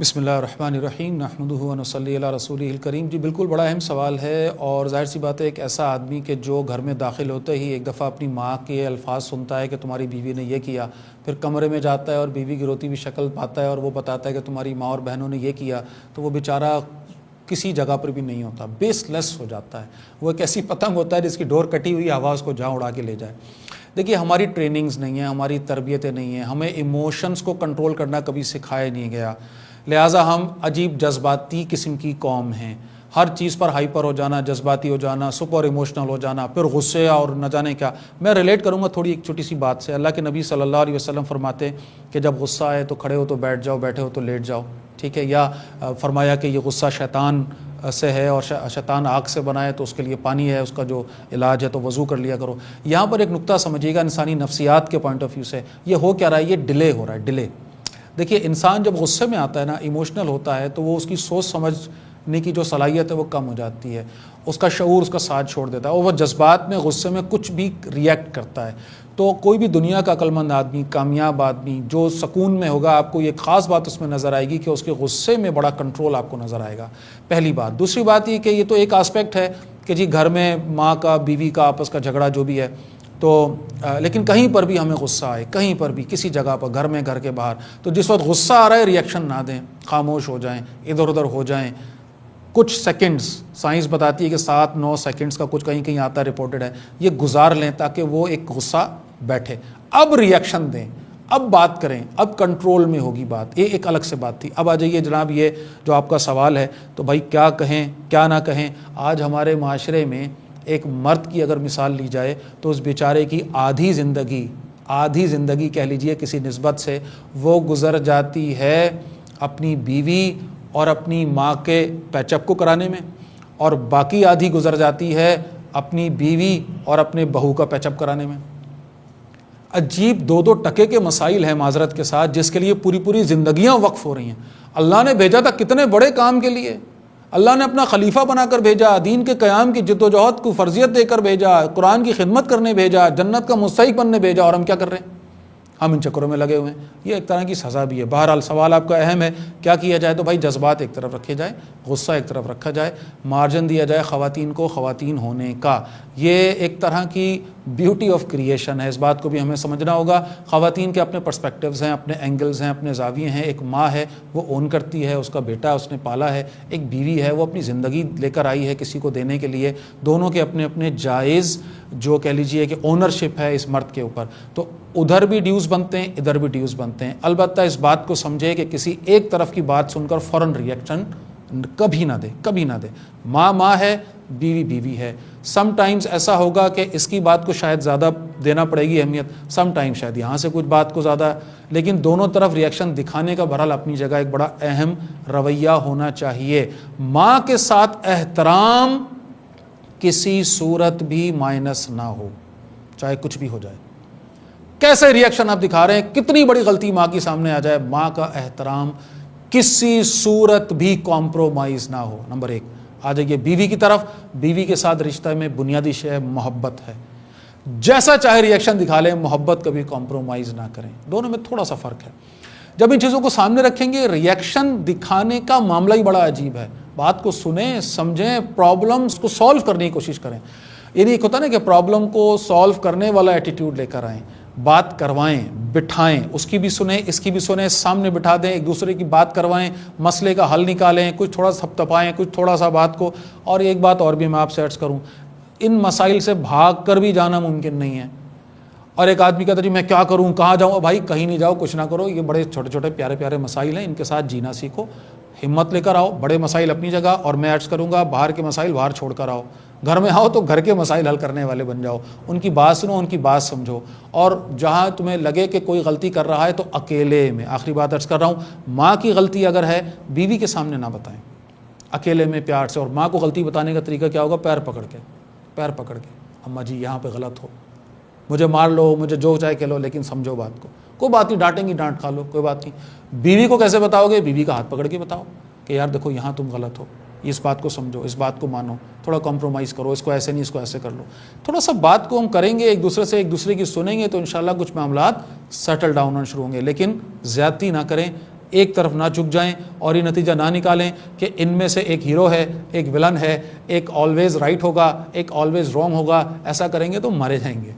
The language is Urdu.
بسم اللہ الرحمن الرحیم نحمدہ و نصلی علی رسولہ الکریم۔ جی بالکل بڑا اہم سوال ہے، اور ظاہر سی بات ہے ایک ایسا آدمی کہ جو گھر میں داخل ہوتے ہی ایک دفعہ اپنی ماں کے الفاظ سنتا ہے کہ تمہاری بیوی نے یہ کیا، پھر کمرے میں جاتا ہے اور بیوی کی روتی ہوئی شکل پاتا ہے اور وہ بتاتا ہے کہ تمہاری ماں اور بہنوں نے یہ کیا، تو وہ بیچارہ کسی جگہ پر بھی نہیں ہوتا، بیس لیس ہو جاتا ہے۔ وہ ایک ایسی پتنگ ہوتا ہے جس کی ڈور کٹی ہوئی ہوا اس کو جہاں اڑا کے لے جائے۔ دیکھیے ہماری ٹریننگز نہیں ہیں، ہماری تربیتیں نہیں ہیں، ہمیں ایموشنز کو کنٹرول کرنا کبھی سکھایا نہیں گیا، لہٰذا ہم عجیب جذباتی قسم کی قوم ہیں۔ ہر چیز پر ہائپر ہو جانا، جذباتی ہو جانا، سپر ایموشنل ہو جانا، پھر غصے اور نہ جانے کیا۔ میں ریلیٹ کروں گا تھوڑی ایک چھوٹی سی بات سے۔ اللہ کے نبی صلی اللہ علیہ وسلم فرماتے کہ جب غصہ آئے تو کھڑے ہو تو بیٹھ جاؤ، بیٹھے ہو تو لیٹ جاؤ، ٹھیک ہے؟ یا فرمایا کہ یہ غصہ شیطان سے ہے اور شیطان آگ سے بنا ہے تو اس کے لیے پانی ہے، اس کا جو علاج ہے تو وضو کر لیا کرو۔ یہاں پر ایک نقطہ سمجھیے گا انسانی نفسیات کے پوائنٹ آف ویو سے، یہ ہو کیا رہا ہے؟ یہ ڈیلے ہو رہا ہے، ڈیلے۔ دیکھیے انسان جب غصے میں آتا ہے نا، ایموشنل ہوتا ہے، تو وہ اس کی سوچ سمجھنے کی جو صلاحیت ہے وہ کم ہو جاتی ہے، اس کا شعور اس کا ساتھ چھوڑ دیتا ہے، اور وہ جذبات میں غصے میں کچھ بھی ریئیکٹ کرتا ہے۔ تو کوئی بھی دنیا کا عقلمند آدمی، کامیاب آدمی جو سکون میں ہوگا، آپ کو یہ خاص بات اس میں نظر آئے گی کہ اس کے غصے میں بڑا کنٹرول آپ کو نظر آئے گا، پہلی بات۔ دوسری بات یہ کہ یہ تو ایک آسپیکٹ ہے کہ جی گھر میں ماں کا بیوی کا آپس کا جھگڑا جو بھی ہے، تو لیکن کہیں پر بھی ہمیں غصہ آئے، کہیں پر بھی کسی جگہ پر، گھر میں، گھر کے باہر، تو جس وقت غصہ آ رہا ہے ریئیکشن نہ دیں، خاموش ہو جائیں، ادھر ادھر ہو جائیں، کچھ سیکنڈز، سائنس بتاتی ہے کہ 7-9 سیکنڈز کا کچھ کہیں کہیں آتا ہے، رپورٹڈ ہے، یہ گزار لیں تاکہ وہ ایک غصہ بیٹھے۔ اب ریئیکشن دیں، اب بات کریں، اب کنٹرول میں ہوگی بات، یہ ایک الگ سے بات تھی۔ اب آ جائیے جناب، یہ جو آپ کا سوال ہے تو بھائی کیا کہیں کیا نہ کہیں۔ آج ہمارے معاشرے میں ایک مرد کی اگر مثال لی جائے تو اس بیچارے کی آدھی زندگی کہہ لیجئے کسی نسبت سے وہ گزر جاتی ہے اپنی بیوی اور اپنی ماں کے پیچ اپ کو کرانے میں، اور باقی آدھی گزر جاتی ہے اپنی بیوی اور اپنے بہو کا پیچ اپ کرانے میں۔ عجیب 2-2 ٹکے کے مسائل ہیں معذرت کے ساتھ، جس کے لیے پوری زندگیاں وقف ہو رہی ہیں۔ اللہ نے بھیجا تھا کتنے بڑے کام کے لیے، اللہ نے اپنا خلیفہ بنا کر بھیجا، دین کے قیام کی جد و جہد کو فرضیت دے کر بھیجا، قرآن کی خدمت کرنے بھیجا، جنت کا مستحق بننے بھیجا، اور ہم کیا کر رہے ہیں؟ ہم ان چکروں میں لگے ہوئے ہیں۔ یہ ایک طرح کی سزا بھی ہے۔ بہرحال سوال آپ کا اہم ہے، کیا کیا جائے؟ تو بھائی جذبات ایک طرف رکھے جائے، غصہ ایک طرف رکھا جائے، مارجن دیا جائے خواتین کو خواتین ہونے کا۔ یہ ایک طرح کی بیوٹی آف کریشن ہے، اس بات کو بھی ہمیں سمجھنا ہوگا۔ خواتین کے اپنے پرسپیکٹیوز ہیں، اپنے اینگلز ہیں، اپنے زاویے ہیں۔ ایک ماں ہے وہ اون کرتی ہے، اس کا بیٹا اس نے پالا ہے۔ ایک بیوی ہے وہ اپنی زندگی لے کر آئی ہے کسی کو دینے کے لیے۔ دونوں کے اپنے اپنے جائز جو کہہ لیجئے کہ اونرشپ ہے اس مرد کے اوپر، تو ادھر بھی ڈیوز بنتے ہیں، ادھر بھی ڈیوز بنتے ہیں۔ البتہ اس بات کو سمجھے کہ کسی ایک طرف کی بات سن کر فوراً ریئیکشن کبھی نہ دے۔ ماں ہے، بیوی بیوی ہے۔ سم ٹائمز ایسا ہوگا کہ اس کی بات کو شاید زیادہ دینا پڑے گی اہمیت، سم ٹائم شاید یہاں سے کچھ بات کو زیادہ، لیکن دونوں طرف ریئیکشن دکھانے کا بہرحال اپنی جگہ ایک بڑا اہم رویہ ہونا چاہیے۔ ماں کے ساتھ احترام کسی صورت بھی مائنس نہ ہو، چاہے کچھ بھی ہو جائے۔ کیسے ریئیکشن آپ دکھا رہے ہیں، کتنی بڑی غلطی ماں کی سامنے آ جائے، ماں کا احترام کسی صورت بھی کمپرومائز نہ ہو۔ نمبر 1۔ آ جائیے بیوی کی طرف۔ بیوی کے ساتھ رشتہ میں بنیادی شے محبت ہے، جیسا چاہے ریئیکشن دکھا لیں، محبت کبھی کمپرومائز نہ کریں۔ دونوں میں تھوڑا سا فرق ہے۔ جب ان چیزوں کو سامنے رکھیں گے، ریئیکشن دکھانے کا معاملہ ہی بڑا عجیب ہے۔ بات کو سنیں، سمجھیں، پرابلمس کو سالو کرنے کی کوشش کریں۔ یعنی ایک ہوتا ہے نا کہ پرابلم کو سالو کرنے والا ایٹیٹیوڈ لے کر آئیں، بات کروائیں، بٹھائیں، اس کی بھی سنیں، اس کی بھی سنیں، سامنے بٹھا دیں، ایک دوسرے کی بات کروائیں، مسئلے کا حل نکالیں، کچھ تھوڑا سا تھپتپائیں، کچھ تھوڑا سا بات کو۔ اور ایک بات اور بھی میں آپ سے عرض کروں، ان مسائل سے بھاگ کر بھی جانا ممکن نہیں ہے۔ اور ایک آدمی کہتا ہے جی میں کیا کروں، کہاں جاؤں؟ بھائی کہیں نہیں جاؤ، کچھ نہ کرو، یہ بڑے چھوٹے چھوٹے پیارے پیارے مسائل ہیں، ان کے ساتھ جینا سیکھو، ہمت لے کر آؤ۔ بڑے مسائل اپنی جگہ، اور میں عرض کروں گا باہر کے مسائل باہر چھوڑ کر آؤ۔ گھر میں آؤ تو گھر کے مسائل حل کرنے والے بن جاؤ، ان کی بات سنو، ان کی بات سمجھو، اور جہاں تمہیں لگے کہ کوئی غلطی کر رہا ہے تو اکیلے میں، آخری بات عرض کر رہا ہوں، ماں کی غلطی اگر ہے بیوی کے سامنے نہ بتائیں، اکیلے میں پیار سے۔ اور ماں کو غلطی بتانے کا طریقہ کیا ہوگا؟ پیر پکڑ کے، اماں جی یہاں پہ غلط ہو، مجھے مار لو، مجھے جو چاہے کہہ لو، لیکن سمجھو بات کو، کوئی بات نہیں، ڈانٹیں گی ڈانٹ کھا لو، کوئی بات نہیں۔ بیوی کو کیسے بتاؤ گے؟ بیوی کا ہاتھ پکڑ کے بتاؤ کہ یار دیکھو یہاں تم غلط ہو، اس بات کو سمجھو، اس بات کو مانو، تھوڑا کمپرومائز کرو، اس کو ایسے نہیں، اس کو ایسے کر لو۔ تھوڑا سا بات کو ہم کریں گے، ایک دوسرے کی سنیں گے، تو انشاءاللہ کچھ معاملات سیٹل ڈاؤن ہونا شروع ہوں گے۔ لیکن زیادتی نہ کریں، ایک طرف نہ جھک جائیں اور یہ نتیجہ نہ نکالیں کہ ان میں سے ایک ہیرو ہے، ایک ولن ہے، ایک آلویز رائٹ ہوگا، ایک آلویز رانگ ہوگا. ایسا کریں گے تو مارے جائیں گے.